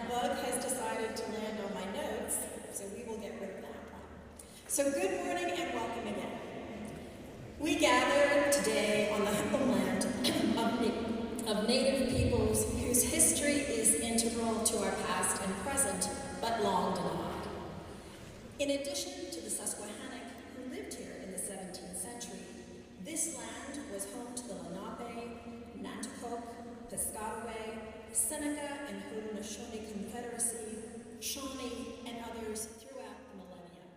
that bug has decided to land on my notes, so we will get rid of that one. So good morning and welcome again. We gather today on the humble land of Native peoples whose history is integral to our past and present, but long denied. In addition to the Susquehannock who lived here in the 17th century, this land was home to the Lenape, Nanticoke, Piscataway, Seneca and Haudenosaunee Confederacy, Shawnee, and others throughout the millennia.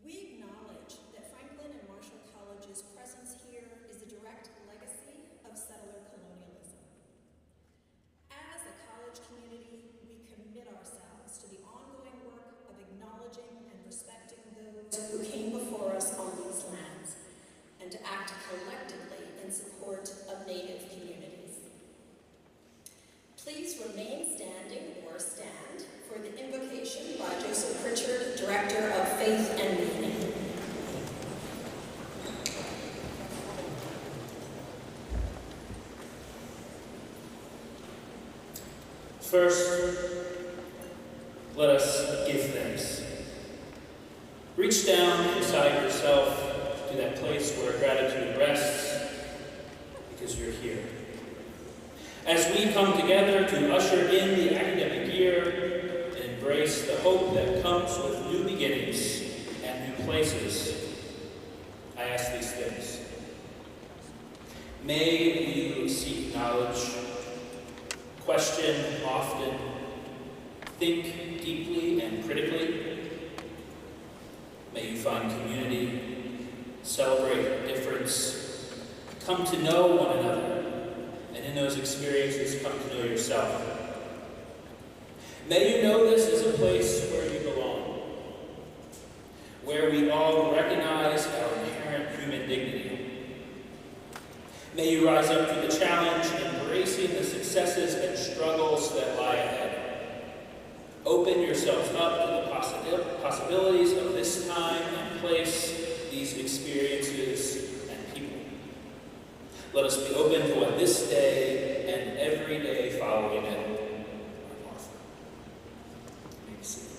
We acknowledge that Franklin and Marshall College's presence here is a direct legacy of settler colonialism. As a college community, we commit ourselves to the ongoing work of acknowledging and respecting those who came before us on these lands, and to act collectively in support of Native communities. Please remain standing or stand for the invocation by Joseph Pritchard, Director of Faith and Meaning. First, let us give thanks. Reach down inside yourself to that place where gratitude rests, because you're here. As we come together to usher in the academic year and embrace the hope that comes with new beginnings and new places, I ask these things. May you seek knowledge, question often, think deeply and critically. May you find community, celebrate difference, come to know one another, and in those experiences, come to know yourself. May you know this is a place where you belong, where we all recognize our inherent human dignity. May you rise up to the challenge, embracing the successes and struggles that lie ahead. Open yourselves up to the possibilities of this time and place, these experiences, let us be open to what this day and every day following it are offer. You may be seated.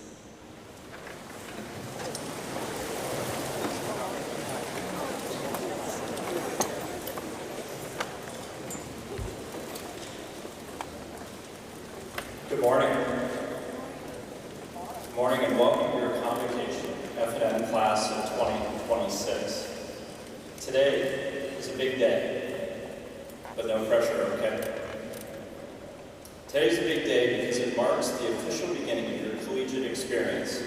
Good morning. Good morning and welcome to your Convocation F&M class of 2026. Today is a big day. But no pressure, okay? Today's a big day because it marks the official beginning of your collegiate experience.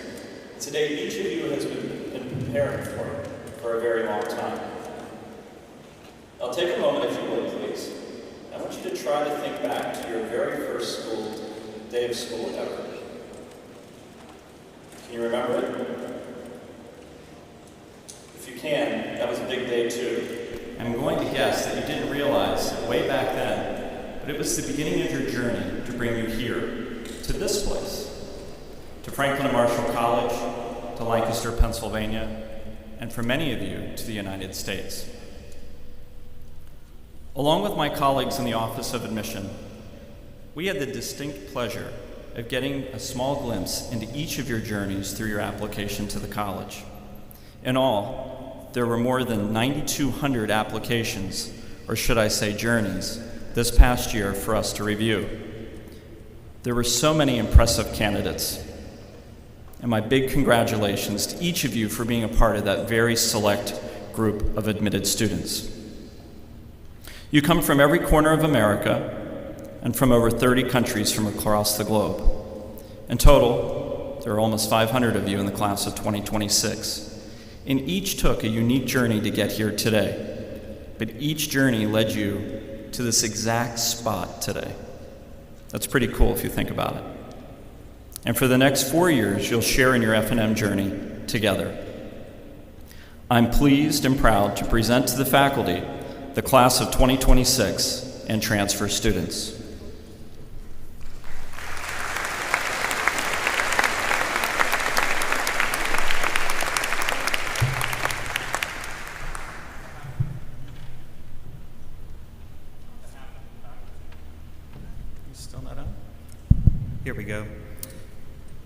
Today, each of you has been preparing for a very long time. I'll take a moment, if you will, please. I want you to try to think back to your very first day of school ever. Can you remember it? If you can, that was a big day too. I'm going to guess that you didn't realize way back then, but it was the beginning of your journey to bring you here, to this place, to Franklin and Marshall College, to Lancaster, Pennsylvania, and for many of you, to the United States. Along with my colleagues in the Office of Admission, we had the distinct pleasure of getting a small glimpse into each of your journeys through your application to the college. In all, there were more than 9,200 applications, or should I say journeys, this past year for us to review. There were so many impressive candidates, and my big congratulations to each of you for being a part of that very select group of admitted students. You come from every corner of America and from over 30 countries from across the globe. In total, there are almost 500 of you in the class of 2026. And each took a unique journey to get here today. But each journey led you to this exact spot today. That's pretty cool if you think about it. And for the next 4 years, you'll share in your F&M journey together. I'm pleased and proud to present to the faculty the class of 2026 and transfer students. Still not on? Here we go.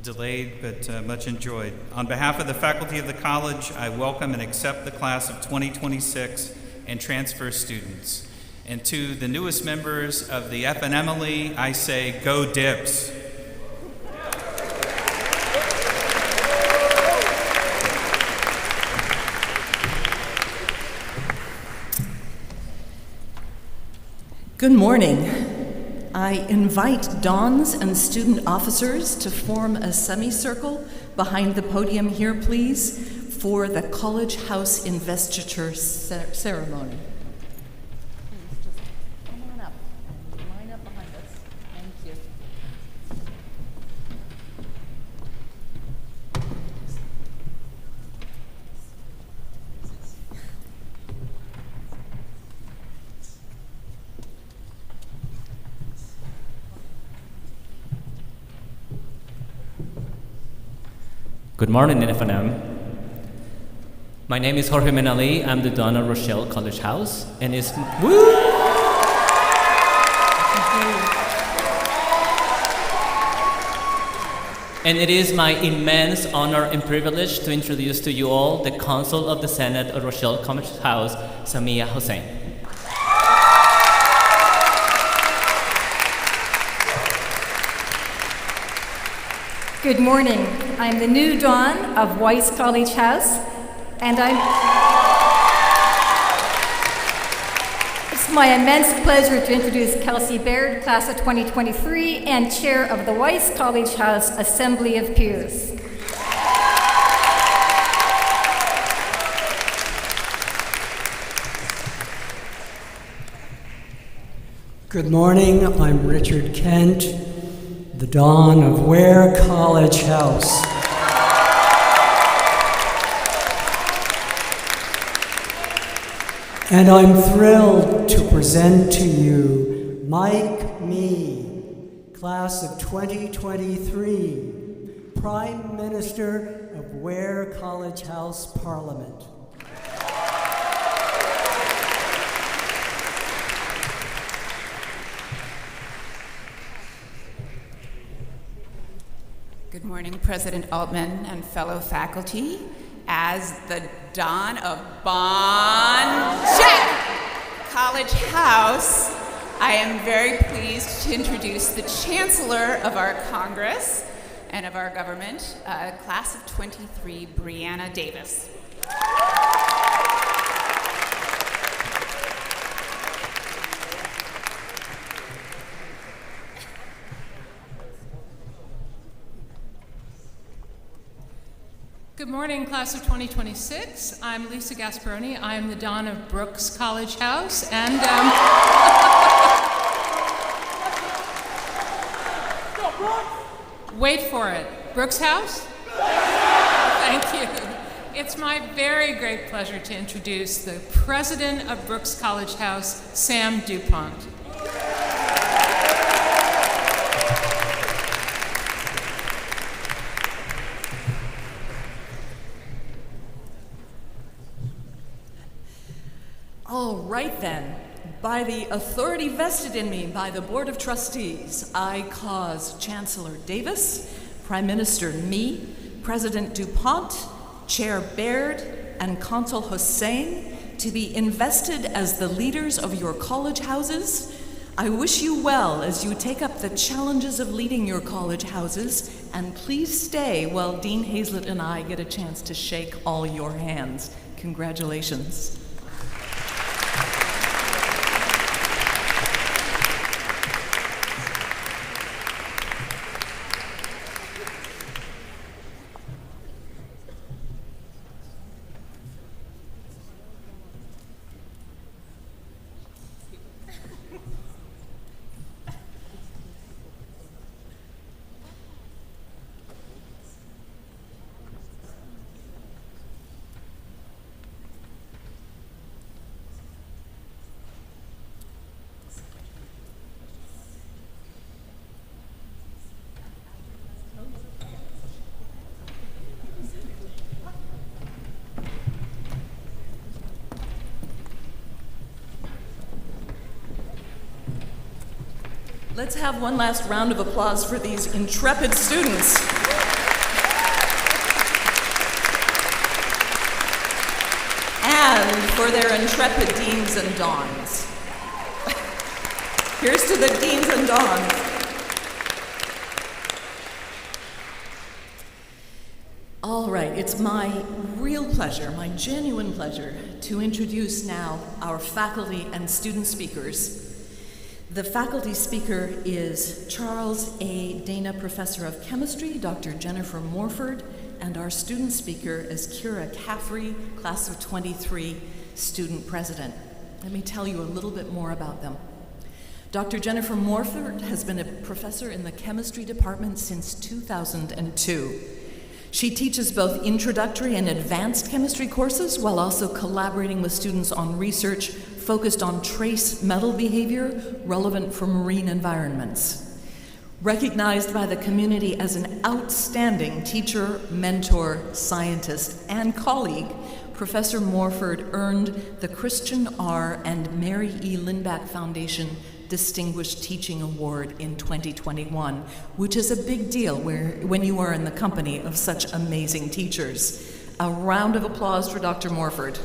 Delayed, but much enjoyed. On behalf of the faculty of the college, I welcome and accept the class of 2026 and transfer students. And to the newest members of the FNMLE, I say, go Dips. Good morning. I invite dons and student officers to form a semicircle behind the podium here, please, for the College House investiture ceremony. Please just come on up and line up behind us. Thank you. Good morning, FNM. My name is Jorge Menali. I'm the Don of Rochelle College House, and it's And it is my immense honor and privilege to introduce to you all the Consul of the Senate of Rochelle College House, Samia Hossein. Good morning. I'm the new Dawn of Weiss College House, and it's my immense pleasure to introduce Kelsey Baird, class of 2023, and chair of the Weiss College House Assembly of Peers. Good morning, I'm Richard Kent, the Don of Ware College House. And I'm thrilled to present to you Mike Mee, class of 2023, Prime Minister of Ware College House Parliament. Good morning, President Altman and fellow faculty. As the Don of College House, I am very pleased to introduce the Chancellor of our Congress and of our government, class of 23, Breanna Davis. Good morning, class of 2026. I'm Lisa Gasparoni. I am the Don of Brooks College House, and wait for it, Brooks House? Thank you. It's my very great pleasure to introduce the President of Brooks College House, Sam DuPont. All right then, by the authority vested in me by the Board of Trustees, I cause Chancellor Davis, Prime Minister Mee, President DuPont, Chair Baird, and Consul Hossein to be invested as the leaders of your college houses. I wish you well as you take up the challenges of leading your college houses, and please stay while Dean Hazlett and I get a chance to shake all your hands. Congratulations. Let's have one last round of applause for these intrepid students. And for their intrepid deans and dons. Here's to the deans and dons. All right, it's my real pleasure, my genuine pleasure, to introduce now our faculty and student speakers. The faculty speaker is Charles A. Dana Professor of Chemistry, Dr. Jennifer Morford, and our student speaker is Kira Caffrey, Class of 23, Student President. Let me tell you a little bit more about them. Dr. Jennifer Morford has been a professor in the chemistry department since 2002. She teaches both introductory and advanced chemistry courses while also collaborating with students on research focused on trace metal behavior relevant for marine environments. Recognized by the community as an outstanding teacher, mentor, scientist, and colleague, Professor Morford earned the Christian R. and Mary E. Lindback Foundation Distinguished Teaching Award in 2021, which is a big deal when you are in the company of such amazing teachers. A round of applause for Dr. Morford.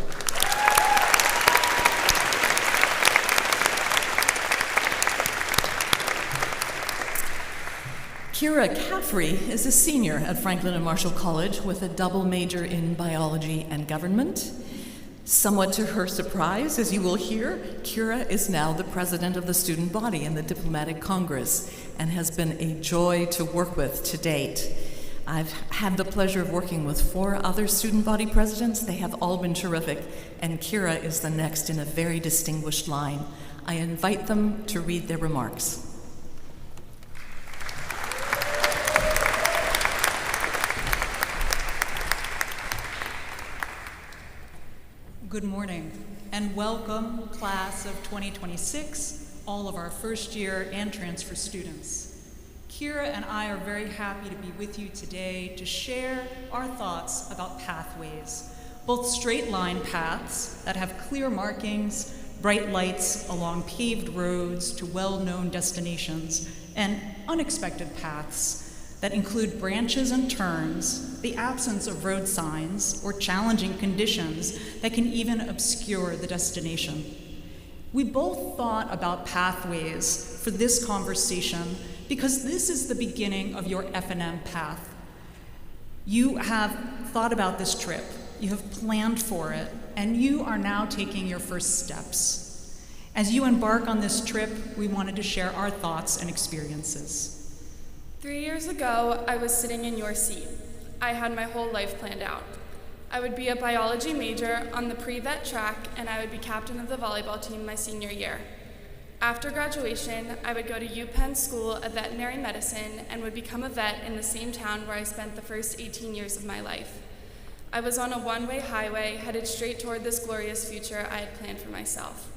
Kira Caffrey is a senior at Franklin and Marshall College with a double major in biology and government. Somewhat to her surprise, as you will hear, Kira is now the president of the student body in the Diplomatic Congress and has been a joy to work with to date. I've had the pleasure of working with 4 other student body presidents. They have all been terrific, and Kira is the next in a very distinguished line. I invite them to read their remarks. Good morning, and welcome, class of 2026, all of our first year and transfer students. Kira and I are very happy to be with you today to share our thoughts about pathways, both straight line paths that have clear markings, bright lights along paved roads to well-known destinations, and unexpected paths that include branches and turns, the absence of road signs, or challenging conditions that can even obscure the destination. We both thought about pathways for this conversation because this is the beginning of your F&M path. You have thought about this trip, you have planned for it, and you are now taking your first steps. As you embark on this trip, we wanted to share our thoughts and experiences. 3 years ago, I was sitting in your seat. I had my whole life planned out. I would be a biology major on the pre-vet track, and I would be captain of the volleyball team my senior year. After graduation, I would go to UPenn School of Veterinary Medicine and would become a vet in the same town where I spent the first 18 years of my life. I was on a one-way highway headed straight toward this glorious future I had planned for myself.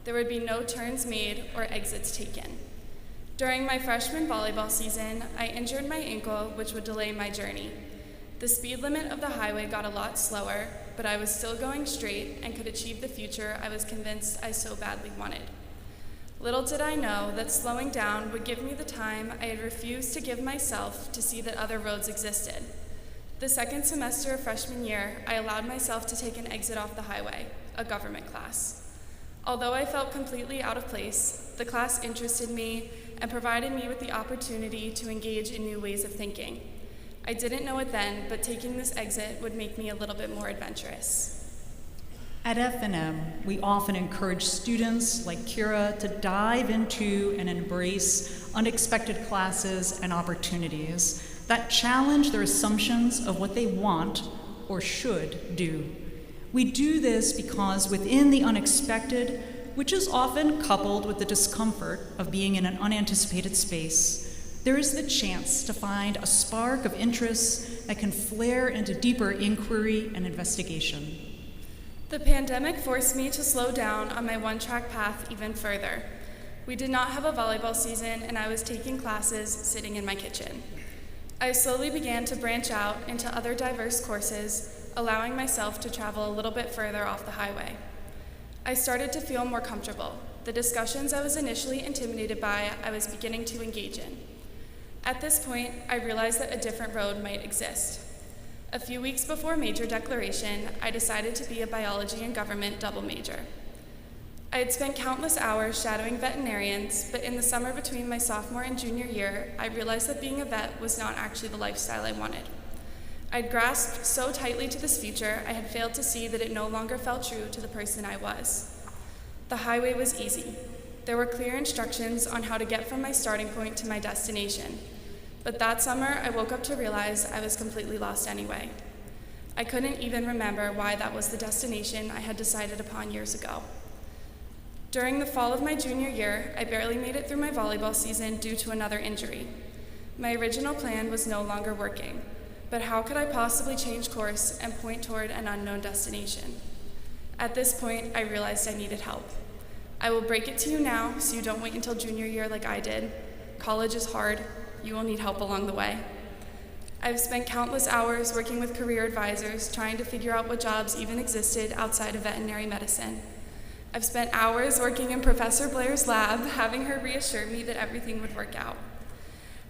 There would be no turns made or exits taken. During my freshman volleyball season, I injured my ankle, which would delay my journey. The speed limit of the highway got a lot slower, but I was still going straight and could achieve the future I was convinced I so badly wanted. Little did I know that slowing down would give me the time I had refused to give myself to see that other roads existed. The second semester of freshman year, I allowed myself to take an exit off the highway, a government class. Although I felt completely out of place, the class interested me and provided me with the opportunity to engage in new ways of thinking. I didn't know it then, but taking this exit would make me a little bit more adventurous. At F&M, we often encourage students like Kira to dive into and embrace unexpected classes and opportunities that challenge their assumptions of what they want or should do. We do this because within the unexpected, which is often coupled with the discomfort of being in an unanticipated space, there is the chance to find a spark of interest that can flare into deeper inquiry and investigation. The pandemic forced me to slow down on my one-track path even further. We did not have a volleyball season, and I was taking classes sitting in my kitchen. I slowly began to branch out into other diverse courses, allowing myself to travel a little bit further off the highway. I started to feel more comfortable. The discussions I was initially intimidated by, I was beginning to engage in. At this point, I realized that a different road might exist. A few weeks before major declaration, I decided to be a biology and government double major. I had spent countless hours shadowing veterinarians, but in the summer between my sophomore and junior year, I realized that being a vet was not actually the lifestyle I wanted. I'd grasped so tightly to this future, I had failed to see that it no longer felt true to the person I was. The highway was easy. There were clear instructions on how to get from my starting point to my destination. But that summer, I woke up to realize I was completely lost anyway. I couldn't even remember why that was the destination I had decided upon years ago. During the fall of my junior year, I barely made it through my volleyball season due to another injury. My original plan was no longer working, but how could I possibly change course and point toward an unknown destination? At this point, I realized I needed help. I will break it to you now, so you don't wait until junior year like I did. College is hard. You will need help along the way. I've spent countless hours working with career advisors, trying to figure out what jobs even existed outside of veterinary medicine. I've spent hours working in Professor Blair's lab, having her reassure me that everything would work out.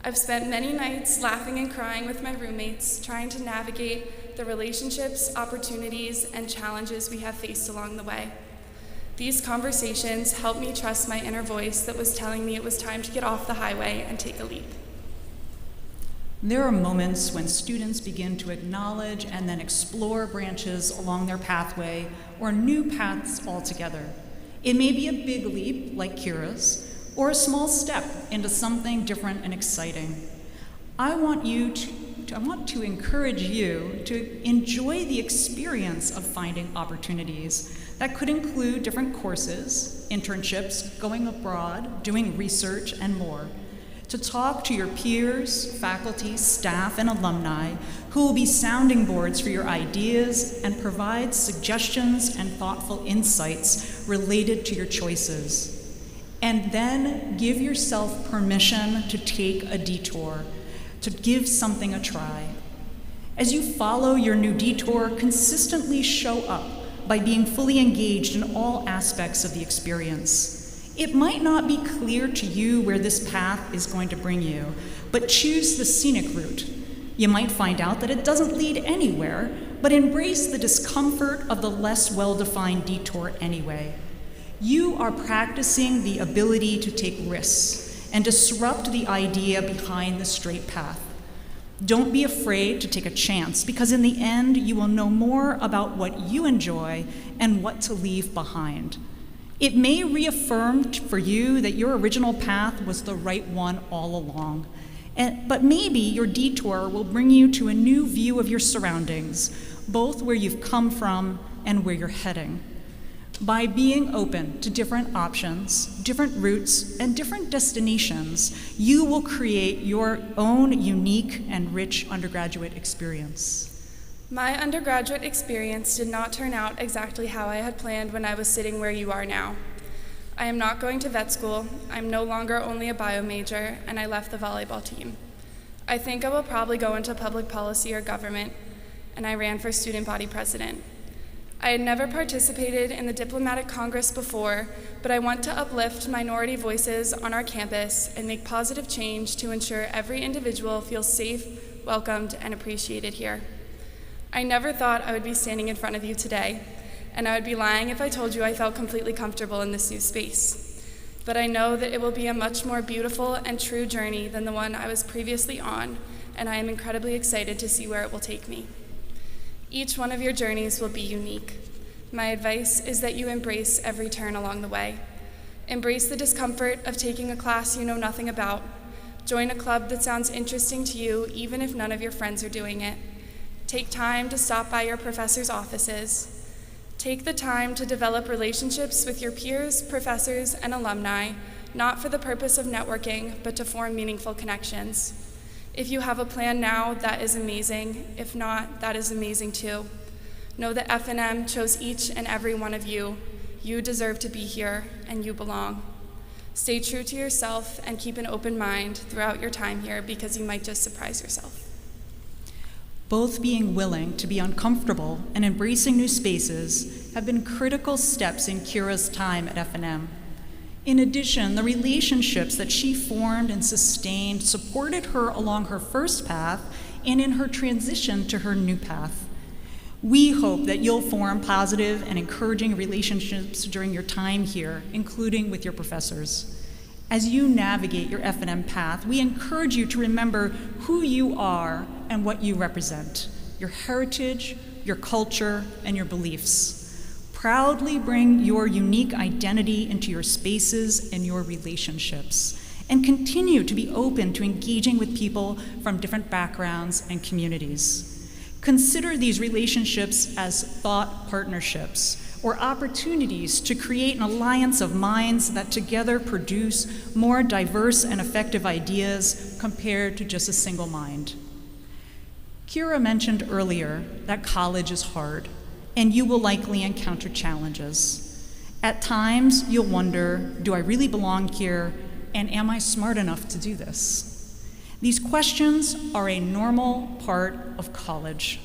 I've spent many nights laughing and crying with my roommates, trying to navigate the relationships, opportunities, and challenges we have faced along the way. These conversations helped me trust my inner voice that was telling me it was time to get off the highway and take a leap. There are moments when students begin to acknowledge and then explore branches along their pathway or new paths altogether. It may be a big leap, like Kira's, or a small step into something different and exciting. I want to encourage you to enjoy the experience of finding opportunities. That could include different courses, internships, going abroad, doing research, and more. To talk to your peers, faculty, staff, and alumni who will be sounding boards for your ideas and provide suggestions and thoughtful insights related to your choices. And then give yourself permission to take a detour, to give something a try. As you follow your new detour, consistently show up by being fully engaged in all aspects of the experience. It might not be clear to you where this path is going to bring you, but choose the scenic route. You might find out that it doesn't lead anywhere, but embrace the discomfort of the less well-defined detour anyway. You are practicing the ability to take risks and disrupt the idea behind the straight path. Don't be afraid to take a chance, because in the end, you will know more about what you enjoy and what to leave behind. It may reaffirm for you that your original path was the right one all along, but maybe your detour will bring you to a new view of your surroundings, both where you've come from and where you're heading. By being open to different options, different routes, and different destinations, you will create your own unique and rich undergraduate experience. My undergraduate experience did not turn out exactly how I had planned when I was sitting where you are now. I am not going to vet school, I'm no longer only a bio major, and I left the volleyball team. I think I will probably go into public policy or government, and I ran for student body president. I had never participated in the Diplomatic Congress before, but I want to uplift minority voices on our campus and make positive change to ensure every individual feels safe, welcomed, and appreciated here. I never thought I would be standing in front of you today, and I would be lying if I told you I felt completely comfortable in this new space. But I know that it will be a much more beautiful and true journey than the one I was previously on, and I am incredibly excited to see where it will take me. Each one of your journeys will be unique. My advice is that you embrace every turn along the way. Embrace the discomfort of taking a class you know nothing about. Join a club that sounds interesting to you, even if none of your friends are doing it. Take time to stop by your professors' offices. Take the time to develop relationships with your peers, professors, and alumni, not for the purpose of networking, but to form meaningful connections. If you have a plan now, that is amazing. If not, that is amazing too. Know that F&M chose each and every one of you. You deserve to be here, and you belong. Stay true to yourself and keep an open mind throughout your time here, because you might just surprise yourself. Both being willing to be uncomfortable and embracing new spaces have been critical steps in Kira's time at F&M. In addition, the relationships that she formed and sustained supported her along her first path and in her transition to her new path. We hope that you'll form positive and encouraging relationships during your time here, including with your professors. As you navigate your F&M path, we encourage you to remember who you are and what you represent, your heritage, your culture, and your beliefs. Proudly bring your unique identity into your spaces and your relationships, and continue to be open to engaging with people from different backgrounds and communities. Consider these relationships as thought partnerships or opportunities to create an alliance of minds that together produce more diverse and effective ideas compared to just a single mind. Kira mentioned earlier that college is hard, and you will likely encounter challenges. At times, you'll wonder, do I really belong here, and am I smart enough to do this? These questions are a normal part of college.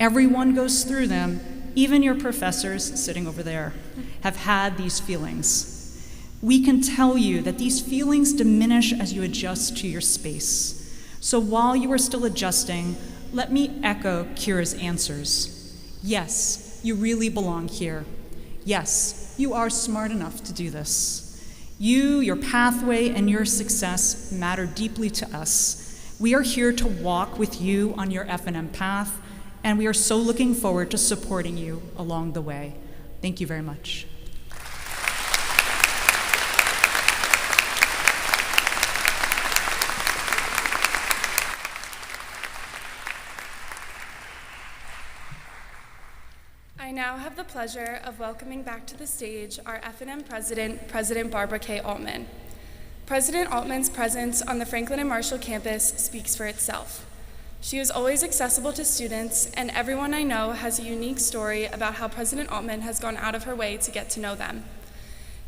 Everyone goes through them. Even your professors sitting over there have had these feelings. We can tell you that these feelings diminish as you adjust to your space. So while you are still adjusting, let me echo Kira's answers. Yes, you really belong here. Yes, you are smart enough to do this. You, your pathway, and your success matter deeply to us. We are here to walk with you on your F&M path, and we are so looking forward to supporting you along the way. Thank you very much. I now have the pleasure of welcoming back to the stage our F&M President, President Barbara K. Altman. President Altman's presence on the Franklin and Marshall campus speaks for itself. She is always accessible to students, and everyone I know has a unique story about how President Altman has gone out of her way to get to know them.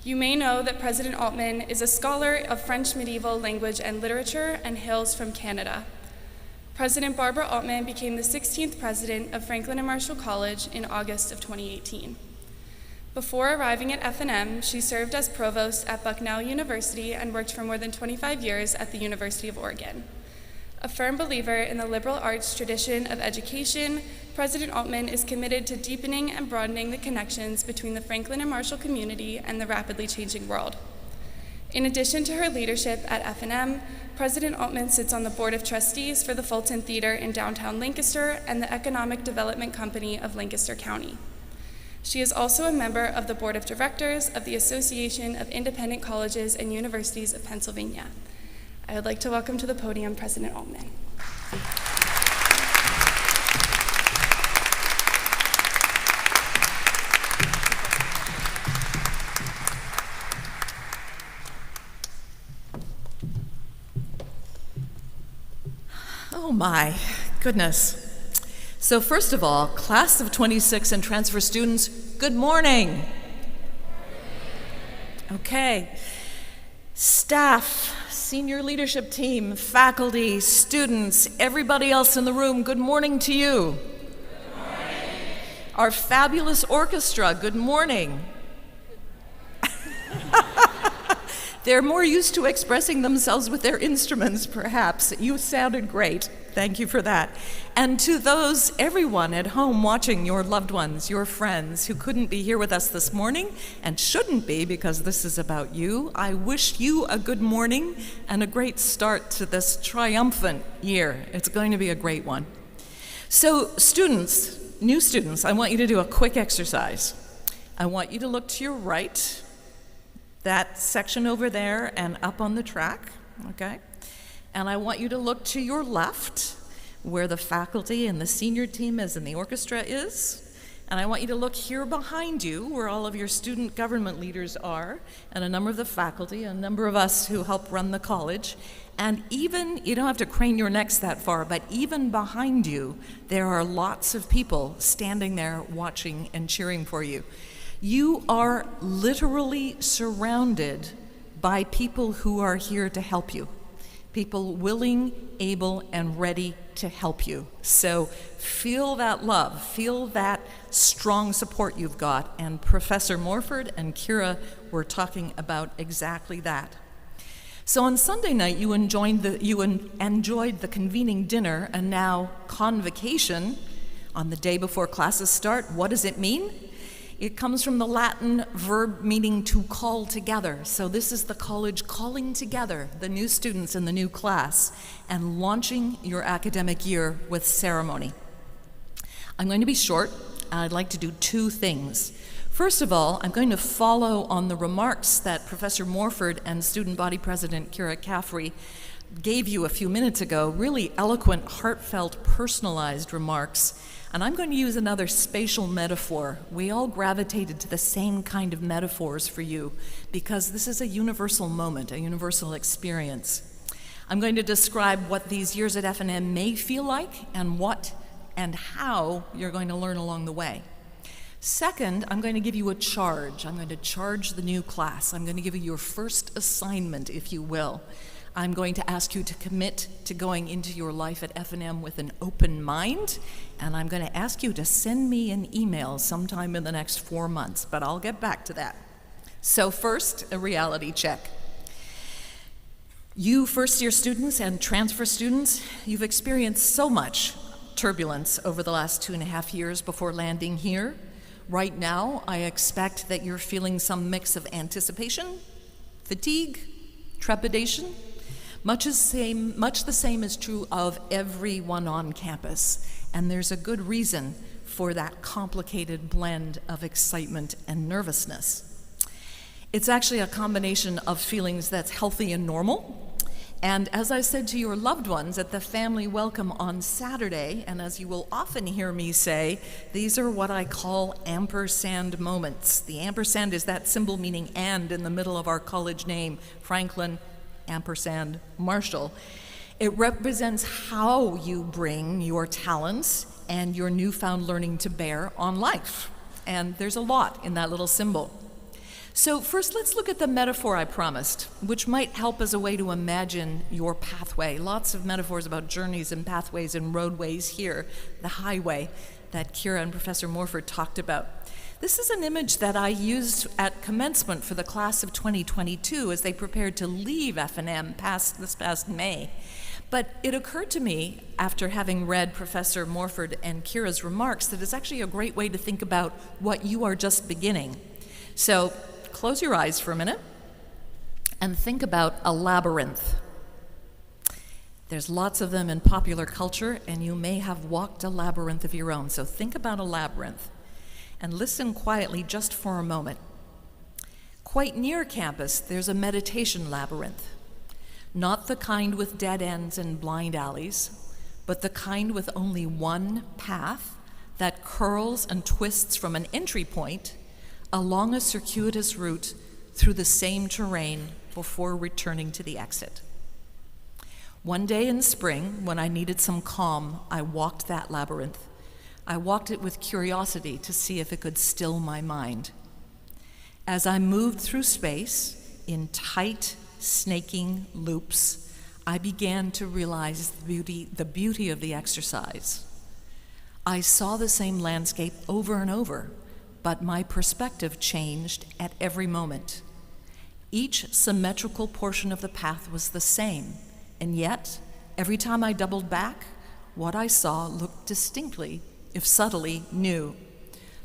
You may know that President Altman is a scholar of French medieval language and literature and hails from Canada. President Barbara Altman became the 16th president of Franklin and Marshall College in August of 2018. Before arriving at F&M, she served as provost at Bucknell University and worked for more than 25 years at the University of Oregon. A firm believer in the liberal arts tradition of education, President Altman is committed to deepening and broadening the connections between the Franklin and Marshall community and the rapidly changing world. In addition to her leadership at F&M, President Altman sits on the Board of Trustees for the Fulton Theater in downtown Lancaster and the Economic Development Company of Lancaster County. She is also a member of the Board of Directors of the Association of Independent Colleges and Universities of Pennsylvania. I would like to welcome to the podium President Altman. Oh my goodness. So first of all, class of 26 and transfer students, good morning. Okay. Staff, senior leadership team, faculty, students, everybody else in the room, good morning to you. Good morning. Our fabulous orchestra, good morning. They're more used to expressing themselves with their instruments, perhaps. You sounded great. Thank you for that. And to those, everyone at home watching, your loved ones, your friends who couldn't be here with us this morning and shouldn't be because this is about you, I wish you a good morning and a great start to this triumphant year. It's going to be a great one. So students, new students, I want you to do a quick exercise. I want you to look to your right, that section over there and up on the track, okay? And I want you to look to your left, where the faculty and the senior team is and the orchestra is. And I want you to look here behind you, where all of your student government leaders are, and a number of the faculty, a number of us who help run the college. And even, you don't have to crane your necks that far, but even behind you, there are lots of people standing there watching and cheering for you. You are literally surrounded by people who are here to help you. People willing, able, and ready to help you. So feel that love, feel that strong support you've got, and Professor Morford and Kira were talking about exactly that. So on Sunday night, you enjoyed the convening dinner, and now Convocation on the day before classes start. What does it mean? It comes from the Latin verb meaning to call together. So this is the college calling together the new students in the new class and launching your academic year with ceremony. I'm going to be short. I'd like to do two things. First of all, I'm going to follow on the remarks that Professor Morford and Student Body President Kira Caffrey gave you a few minutes ago, really eloquent, heartfelt, personalized remarks. And I'm going to use another spatial metaphor. We all gravitated to the same kind of metaphors for you because this is a universal moment, a universal experience. I'm going to describe what these years at F&M may feel like and what and how you're going to learn along the way. Second, I'm going to give you a charge. I'm going to charge the new class. I'm going to give you your first assignment, if you will. I'm going to ask you to commit to going into your life at F&M with an open mind, and I'm going to ask you to send me an email sometime in the next 4 months, but I'll get back to that. So first, a reality check. You first-year students and transfer students, you've experienced so much turbulence over the last 2.5 years before landing here. Right now, I expect that you're feeling some mix of anticipation, fatigue, trepidation. Much the same is true of everyone on campus, and there's a good reason for that complicated blend of excitement and nervousness. It's actually a combination of feelings that's healthy and normal. And as I said to your loved ones at the family welcome on Saturday, and as you will often hear me say, these are what I call ampersand moments. The ampersand is that symbol meaning and in the middle of our college name, Franklin ampersand Marshall. It represents how you bring your talents and your newfound learning to bear on life. And there's a lot in that little symbol. So first, let's look at the metaphor I promised, which might help as a way to imagine your pathway. Lots of metaphors about journeys and pathways and roadways here, the highway that Kira and Professor Morford talked about. This is an image that I used at commencement for the class of 2022 as they prepared to leave F&M this past May. But it occurred to me, after having read Professor Morford and Kira's remarks, that it's actually a great way to think about what you are just beginning. So close your eyes for a minute and think about a labyrinth. There's lots of them in popular culture, and you may have walked a labyrinth of your own. So think about a labyrinth and listen quietly just for a moment. Quite near campus, there's a meditation labyrinth. Not the kind with dead ends and blind alleys, but the kind with only one path that curls and twists from an entry point along a circuitous route through the same terrain before returning to the exit. One day in spring, when I needed some calm, I walked that labyrinth. I walked it with curiosity to see if it could still my mind. As I moved through space in tight, snaking loops, I began to realize the beauty of the exercise. I saw the same landscape over and over, but my perspective changed at every moment. Each symmetrical portion of the path was the same, and yet, every time I doubled back, what I saw looked distinctly, if subtly, new.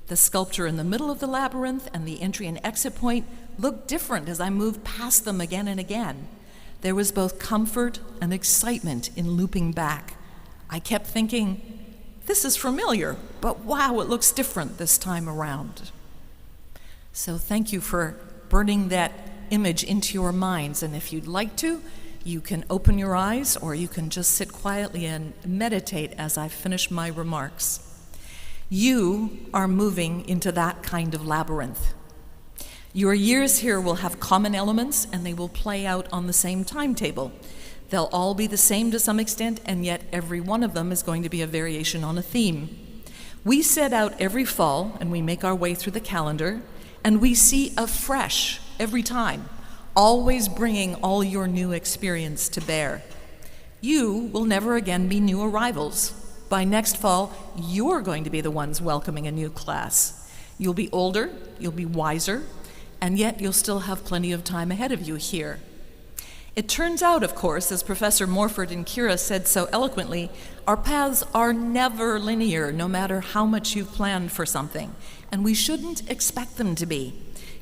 The sculpture in the middle of the labyrinth and the entry and exit point looked different as I moved past them again and again. There was both comfort and excitement in looping back. I kept thinking, this is familiar, but wow, it looks different this time around. So thank you for burning that image into your minds, and if you'd like to, you can open your eyes or you can just sit quietly and meditate as I finish my remarks. You are moving into that kind of labyrinth. Your years here will have common elements and they will play out on the same timetable. They'll all be the same to some extent, and yet every one of them is going to be a variation on a theme. We set out every fall and we make our way through the calendar, and we see afresh every time, always bringing all your new experience to bear. You will never again be new arrivals. By next fall, you're going to be the ones welcoming a new class. You'll be older, you'll be wiser, and yet you'll still have plenty of time ahead of you here. It turns out, of course, as Professor Morford and Kira said so eloquently, our paths are never linear, no matter how much you've planned for something, and we shouldn't expect them to be.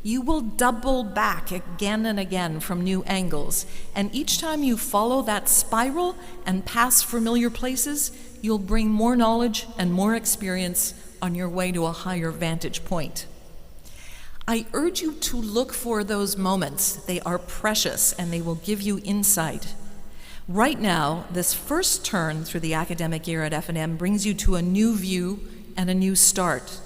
You will double back again and again from new angles, and each time you follow that spiral and pass familiar places, you'll bring more knowledge and more experience on your way to a higher vantage point. I urge you to look for those moments. They are precious and they will give you insight. Right now, this first turn through the academic year at F&M brings you to a new view and a new start.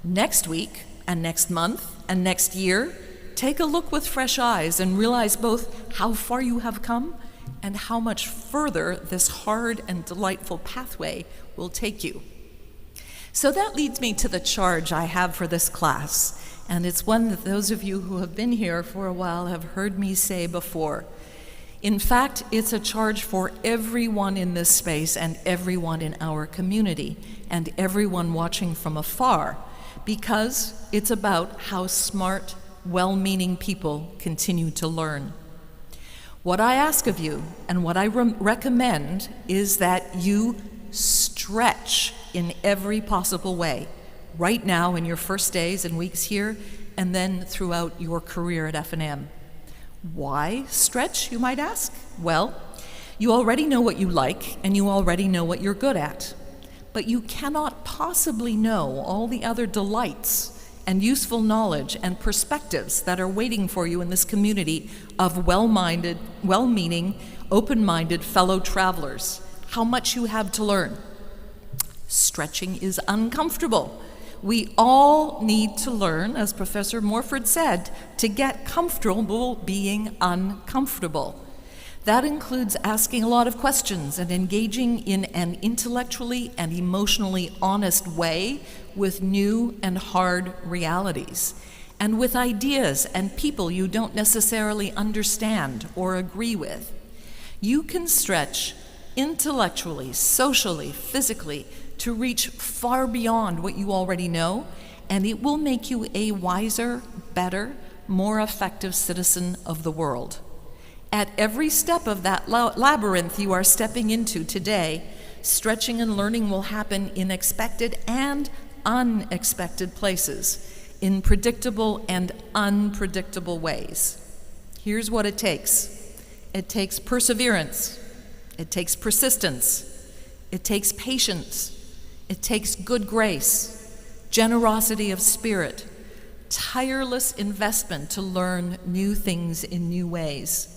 Next week and next month and next year, take a look with fresh eyes and realize both how far you have come and how much further this hard and delightful pathway will take you. So that leads me to the charge I have for this class. And it's one that those of you who have been here for a while have heard me say before. In fact, it's a charge for everyone in this space and everyone in our community and everyone watching from afar, because it's about how smart, well-meaning people continue to learn. What I ask of you and what I recommend is that you stretch in every possible way. Right now in your first days and weeks here, and then throughout your career at F&M. Why stretch, you might ask? Well, you already know what you like, and you already know what you're good at. But you cannot possibly know all the other delights and useful knowledge and perspectives that are waiting for you in this community of well-minded, well-meaning, open-minded fellow travelers. How much you have to learn. Stretching is uncomfortable. We all need to learn, as Professor Morford said, to get comfortable being uncomfortable. That includes asking a lot of questions and engaging in an intellectually and emotionally honest way with new and hard realities, and with ideas and people you don't necessarily understand or agree with. You can stretch intellectually, socially, physically, to reach far beyond what you already know, and it will make you a wiser, better, more effective citizen of the world. At every step of that labyrinth you are stepping into today, stretching and learning will happen in expected and unexpected places, in predictable and unpredictable ways. Here's what it takes. It takes perseverance. It takes persistence. It takes patience. It takes good grace, generosity of spirit, tireless investment to learn new things in new ways.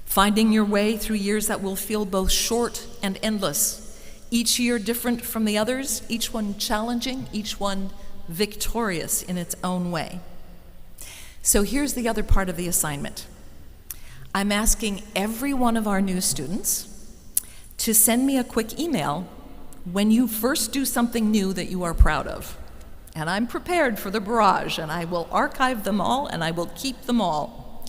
Finding your way through years that will feel both short and endless, each year different from the others, each one challenging, each one victorious in its own way. So here's the other part of the assignment. I'm asking every one of our new students to send me a quick email when you first do something new that you are proud of. And I'm prepared for the barrage, and I will archive them all, and I will keep them all.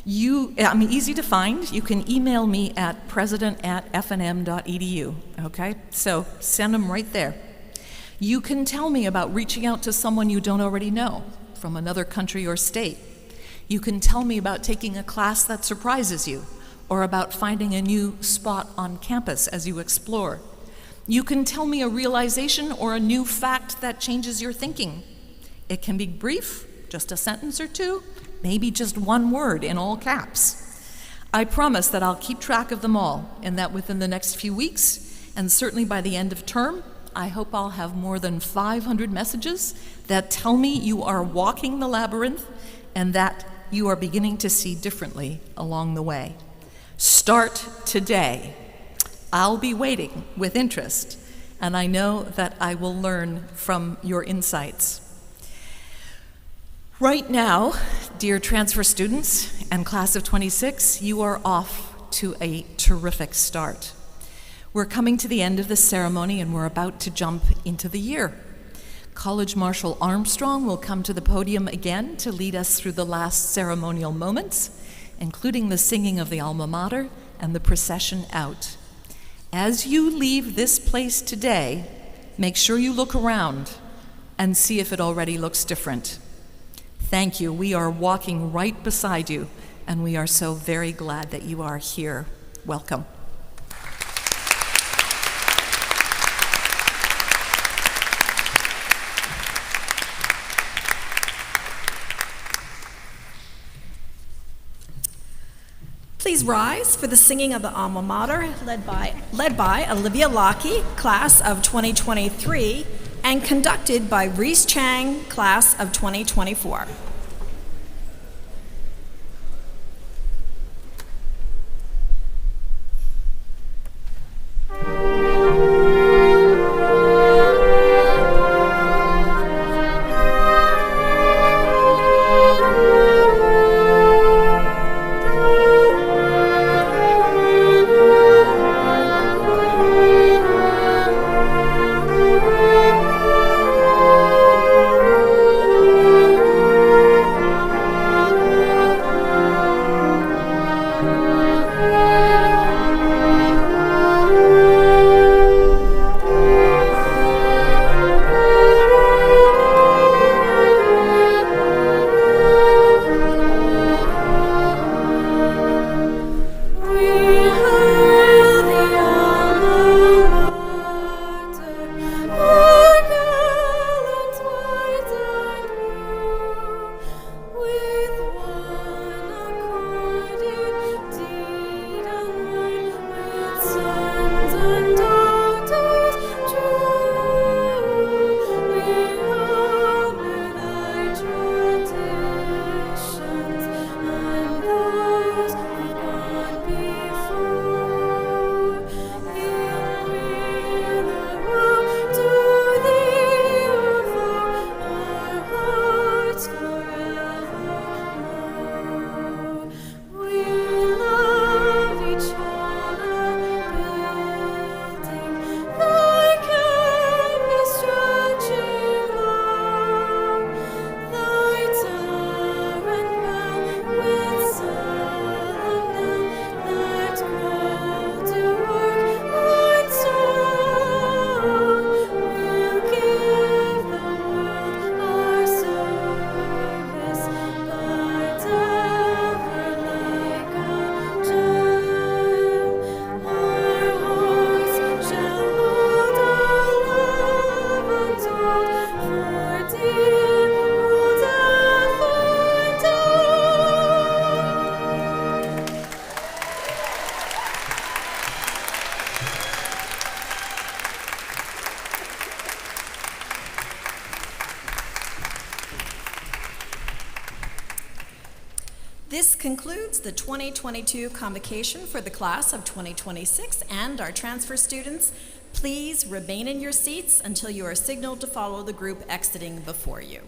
I'm easy to find. You can email me at president@fnm.edu, okay? So send them right there. You can tell me about reaching out to someone you don't already know from another country or state. You can tell me about taking a class that surprises you, or about finding a new spot on campus as you explore. You can tell me a realization or a new fact that changes your thinking. It can be brief, just a sentence or two, maybe just one word in all caps. I promise that I'll keep track of them all, and that within the next few weeks, and certainly by the end of term, I hope I'll have more than 500 messages that tell me you are walking the labyrinth and that you are beginning to see differently along the way. Start today. I'll be waiting with interest, and I know that I will learn from your insights. Right now, dear transfer students and class of 26, you are off to a terrific start. We're coming to the end of the ceremony, and we're about to jump into the year. College Marshal Armstrong will come to the podium again to lead us through the last ceremonial moments, including the singing of the alma mater and the procession out. As you leave this place today, make sure you look around and see if it already looks different. Thank you. We are walking right beside you, and we are so very glad that you are here. Welcome. Please rise for the singing of the Alma Mater, led by Olivia Lockey, class of 2023, and conducted by Reese Chang, class of 2024. This concludes the 2022 Convocation for the class of 2026 and our transfer students. Please remain in your seats until you are signaled to follow the group exiting before you.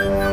Thank you.